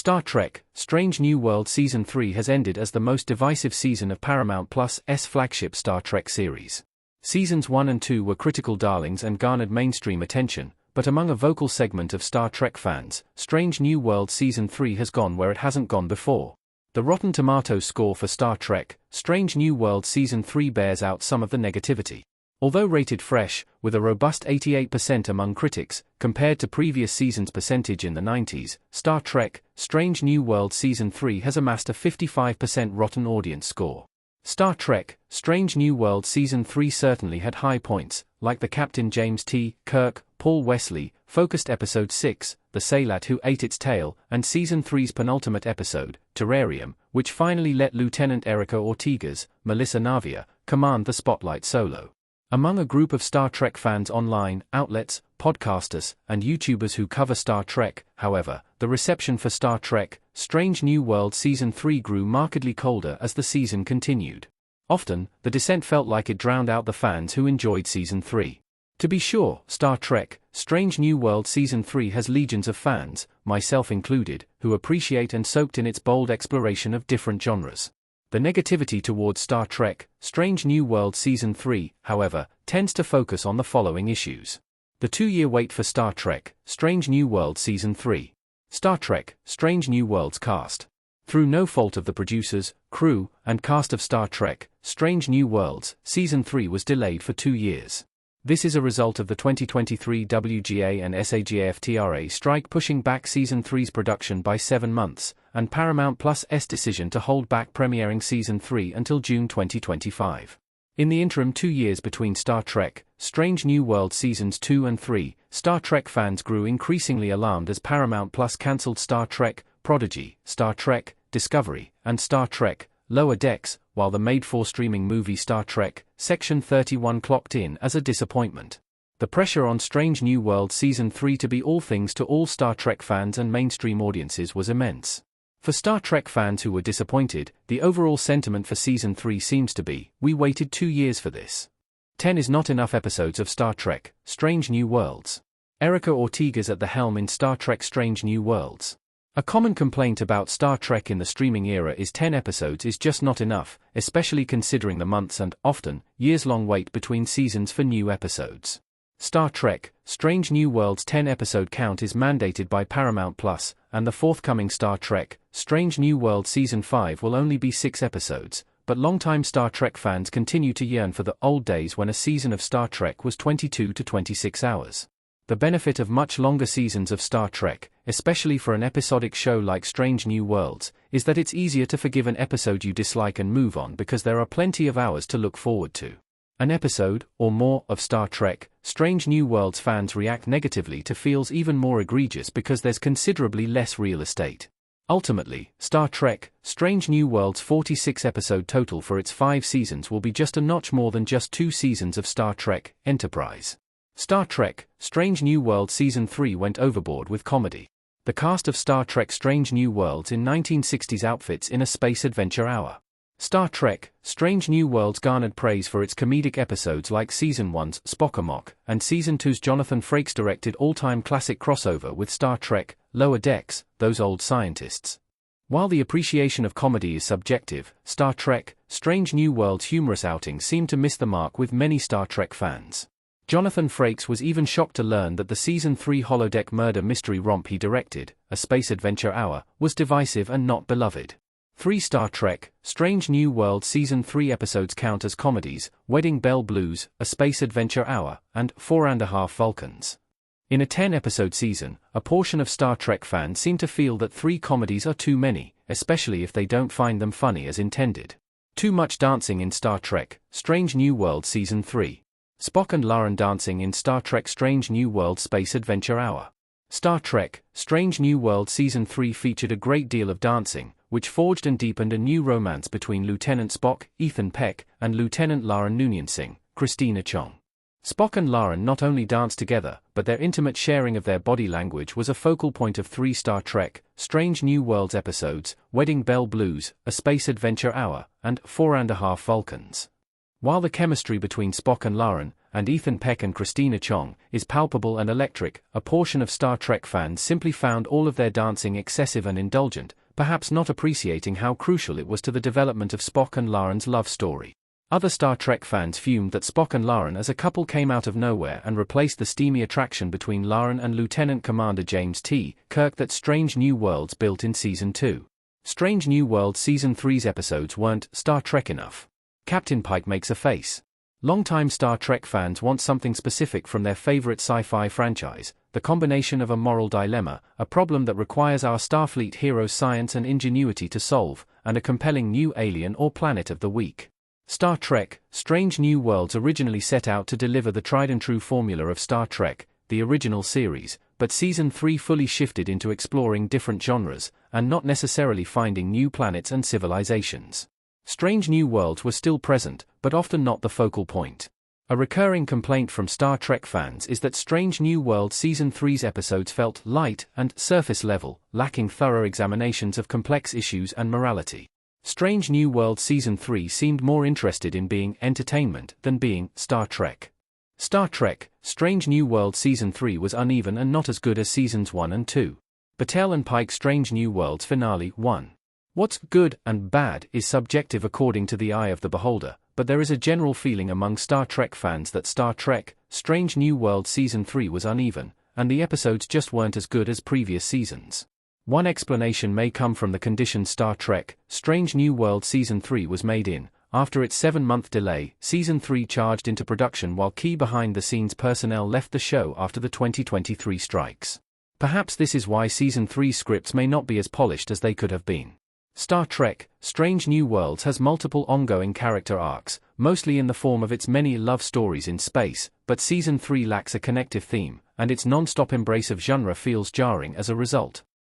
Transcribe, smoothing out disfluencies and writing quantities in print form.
Star Trek: Strange New World Season 3 has ended as the most divisive season of Paramount+'s flagship Star Trek series. Seasons 1 and 2 were critical darlings and garnered mainstream attention, but among a vocal segment of Star Trek fans, Strange New World Season 3 has gone where it hasn't gone before. The Rotten Tomatoes score for Star Trek: Strange New World Season 3 bears out some of the negativity. Although rated fresh, with a robust 88% among critics, compared to previous seasons' percentage in the 90s, Star Trek: Strange New World Season 3 has amassed a 55% Rotten audience score. Star Trek: Strange New World Season 3 certainly had high points, like the Captain James T. Kirk, Paul Wesley, focused Episode 6, The Saylat Who Ate Its Tail, and Season 3's penultimate episode, Terrarium, which finally let Lieutenant Erica Ortega's, Melissa Navia, command the spotlight solo. Among a group of Star Trek fans online, outlets, podcasters, and YouTubers who cover Star Trek, however, the reception for Star Trek: Strange New World Season 3 grew markedly colder as the season continued. Often, the dissent felt like it drowned out the fans who enjoyed Season 3. To be sure, Star Trek: Strange New World Season 3 has legions of fans, myself included, who appreciate and soaked in its bold exploration of different genres. The negativity towards Star Trek: Strange New World Season 3, however, tends to focus on the following issues. The 2-year wait for Star Trek: Strange New World Season 3. Star Trek: Strange New World's cast. Through no fault of the producers, crew, and cast of Star Trek: Strange New Worlds, Season 3 was delayed for 2 years. This is a result of the 2023 WGA and SAG-AFTRA strike pushing back Season 3's production by 7 months, and Paramount+'s decision to hold back premiering Season 3 until June 2025. In the interim 2 years between Star Trek: Strange New World Seasons 2 and 3, Star Trek fans grew increasingly alarmed as Paramount+ cancelled Star Trek: Prodigy, Star Trek: Discovery, and Star Trek: Lower Decks, while the made-for-streaming movie Star Trek: Section 31 clocked in as a disappointment. The pressure on Strange New World Season 3 to be all things to all Star Trek fans and mainstream audiences was immense. For Star Trek fans who were disappointed, the overall sentiment for Season 3 seems to be, "We waited 2 years for this. 10 is not enough episodes of Star Trek: Strange New Worlds." Erica Ortega's at the helm in Star Trek: Strange New Worlds. A common complaint about Star Trek in the streaming era is 10 episodes is just not enough, especially considering the months and, often, years-long wait between seasons for new episodes. Star Trek: Strange New World's 10-episode count is mandated by Paramount+, and the forthcoming Star Trek: Strange New World Season 5 will only be 6 episodes, but longtime Star Trek fans continue to yearn for the old days when a season of Star Trek was 22 to 26 hours. The benefit of much longer seasons of Star Trek, especially for an episodic show like Strange New Worlds, is that it's easier to forgive an episode you dislike and move on because there are plenty of hours to look forward to. An episode, or more, of Star Trek: Strange New Worlds fans react negatively to feels even more egregious because there's considerably less real estate. Ultimately, Star Trek: Strange New World's 46-episode total for its 5 seasons will be just a notch more than just 2 seasons of Star Trek: Enterprise. Star Trek: Strange New World Season 3 went overboard with comedy. The cast of Star Trek: Strange New Worlds in 1960s outfits in a space adventure hour. Star Trek: Strange New Worlds garnered praise for its comedic episodes like Season 1's Spock-a-Mock and Season 2's Jonathan Frakes directed all-time classic crossover with Star Trek: Lower Decks, Those Old Scientists. While the appreciation of comedy is subjective, Star Trek: Strange New World's humorous outings seem to miss the mark with many Star Trek fans. Jonathan Frakes was even shocked to learn that the Season 3 holodeck murder mystery romp he directed, A Space Adventure Hour, was divisive and not beloved. 3 Star Trek: Strange New World Season 3 episodes count as comedies: Wedding Bell Blues, A Space Adventure Hour, and 4.5 Vulcans. In a 10-episode season, a portion of Star Trek fans seem to feel that 3 comedies are too many, especially if they don't find them funny as intended. Too much dancing in Star Trek: Strange New World Season 3. Spock and Lauren dancing in Star Trek: Strange New World Space Adventure Hour. Star Trek: Strange New World Season 3 featured a great deal of dancing, which forged and deepened a new romance between Lieutenant Spock, Ethan Peck, and Lieutenant Lauren Noonien Singh, Christina Chong. Spock and Lauren not only danced together, but their intimate sharing of their body language was a focal point of 3 Star Trek: Strange New Worlds episodes: Wedding Bell Blues, A Space Adventure Hour, and 4.5 Vulcans. While the chemistry between Spock and Lauren, and Ethan Peck and Christina Chong, is palpable and electric. A portion of Star Trek fans simply found all of their dancing excessive and indulgent, perhaps not appreciating how crucial it was to the development of Spock and Laren's love story. Other Star Trek fans fumed that Spock and Laren as a couple came out of nowhere and replaced the steamy attraction between Laren and Lieutenant Commander James T. Kirk that Strange New Worlds built in Season 2. Strange New Worlds Season 3's episodes weren't Star Trek enough. Captain Pike makes a face. Longtime Star Trek fans want something specific from their favorite sci-fi franchise, the combination of a moral dilemma, a problem that requires our Starfleet heroes' science and ingenuity to solve, and a compelling new alien or planet of the week. Star Trek, Strange New Worlds originally set out to deliver the tried-and-true formula of Star Trek, the original series, but Season 3 fully shifted into exploring different genres, and not necessarily finding new planets and civilizations. Strange New Worlds were still present, but often not the focal point. A recurring complaint from Star Trek fans is that Strange New Worlds Season 3's episodes felt light and surface-level, lacking thorough examinations of complex issues and morality. Strange New Worlds Season 3 seemed more interested in being entertainment than being Star Trek. Star Trek, Strange New Worlds Season 3 was uneven and not as good as Seasons 1 and 2. Battelle and Pike Strange New Worlds Finale 1. What's good and bad is subjective according to the eye of the beholder, but there is a general feeling among Star Trek fans that Star Trek, Strange New Worlds Season 3 was uneven, and the episodes just weren't as good as previous seasons. One explanation may come from the condition Star Trek, Strange New Worlds Season 3 was made in. After its 7-month delay, Season 3 charged into production while key behind-the-scenes personnel left the show after the 2023 strikes. Perhaps this is why Season 3 scripts may not be as polished as they could have been. Star Trek, Strange New Worlds has multiple ongoing character arcs, mostly in the form of its many love stories in space, but Season 3 lacks a connective theme, and its non-stop embrace of genre feels jarring as a result.